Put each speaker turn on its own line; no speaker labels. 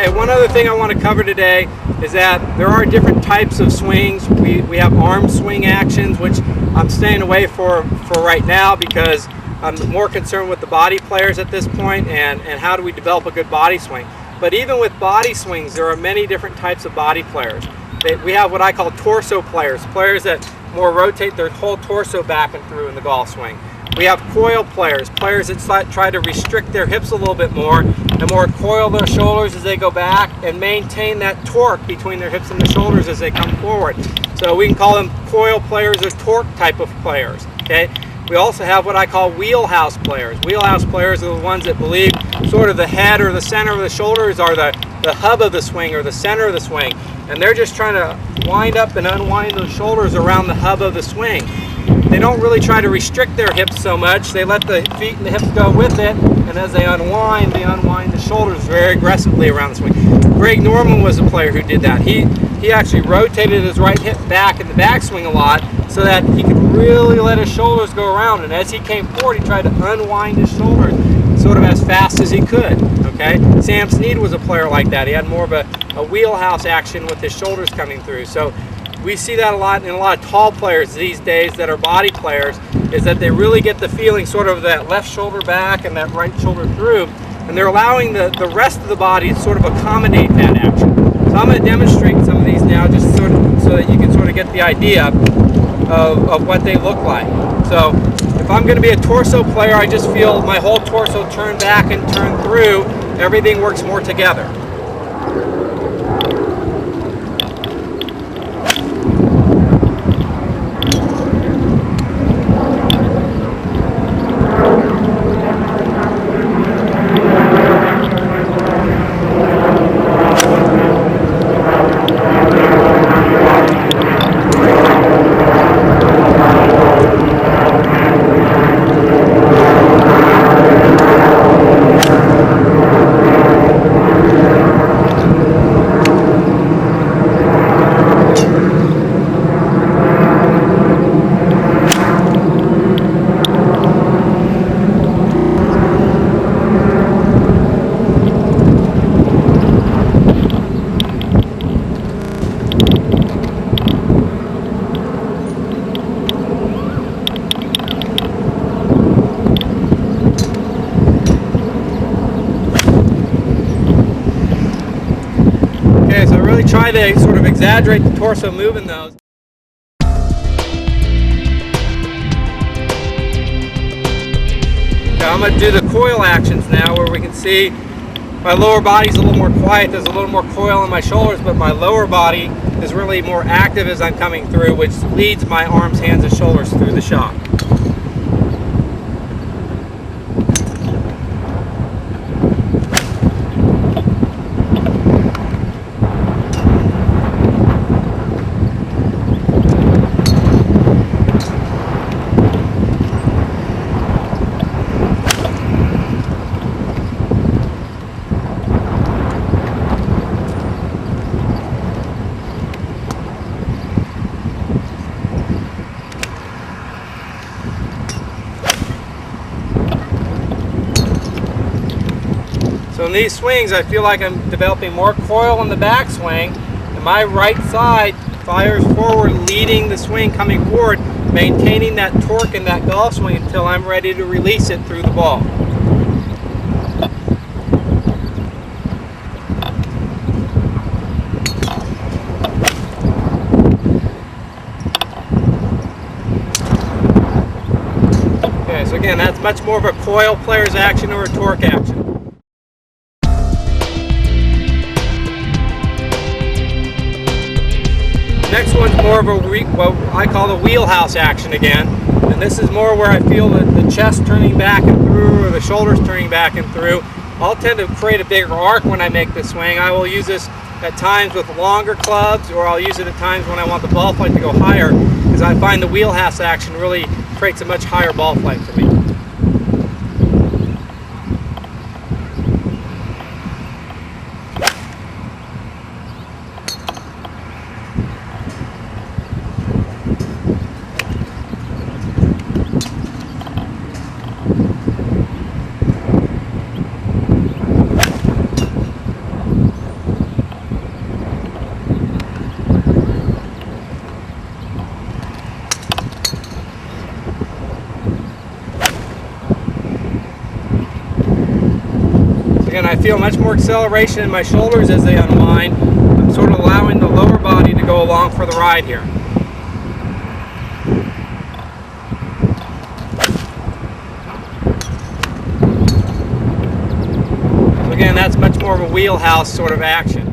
Okay, one other thing I want to cover today is that there are different types of swings. We have arm swing actions, which I'm staying away for right now because I'm more concerned with the body players at this point and how do we develop a good body swing. But even with body swings, there are many different types of body players. We have what I call torso players, players that more rotate their whole torso back and through in the golf swing. We have coil players, players that try to restrict their hips a little bit more and more coil their shoulders as they go back and maintain that torque between their hips and the shoulders as they come forward. So we can call them coil players or torque type of players. Okay. We also have what I call wheelhouse players. Wheelhouse players are the ones that believe sort of the head or the center of the shoulders are the hub of the swing or the center of the swing. And they're just trying to wind up and unwind those shoulders around the hub of the swing. They don't really try to restrict their hips so much. They let the feet and the hips go with it, and as they unwind the shoulders very aggressively around the swing. Greg Norman was a player who did that. He actually rotated his right hip back in the backswing a lot so that he could really let his shoulders go around, and as he came forward he tried to unwind his shoulders sort of as fast as he could. Okay, Sam Snead was a player like that. He had more of a wheelhouse action with his shoulders coming through. So we see that a lot in a lot of tall players these days that are body players, is that they really get the feeling sort of that left shoulder back and that right shoulder through, and they're allowing the rest of the body to sort of accommodate that action. So I'm going to demonstrate some of these now just sort of so that you can sort of get the idea of what they look like. So if I'm going to be a torso player, I just feel my whole torso turn back and turn through. Everything works more together. Try to sort of exaggerate the torso move in those. Now I'm going to do the coil actions now, where we can see my lower body's a little more quiet. There's a little more coil in my shoulders, but my lower body is really more active as I'm coming through, which leads my arms, hands, and shoulders through the shot. So in these swings, I feel like I'm developing more coil in the backswing, and my right side fires forward, leading the swing, coming forward, maintaining that torque in that golf swing until I'm ready to release it through the ball. Okay, so again, that's much more of a coil player's action or a torque action. Next one's more of what I call the wheelhouse action again, and this is more where I feel the chest turning back and through, or the shoulders turning back and through. I'll tend to create a bigger arc when I make this swing. I will use this at times with longer clubs, or I'll use it at times when I want the ball flight to go higher, because I find the wheelhouse action really creates a much higher ball flight for me. again, I feel much more acceleration in my shoulders as they unwind. I'm sort of allowing the lower body to go along for the ride here. So again, that's much more of a wheelhouse sort of action.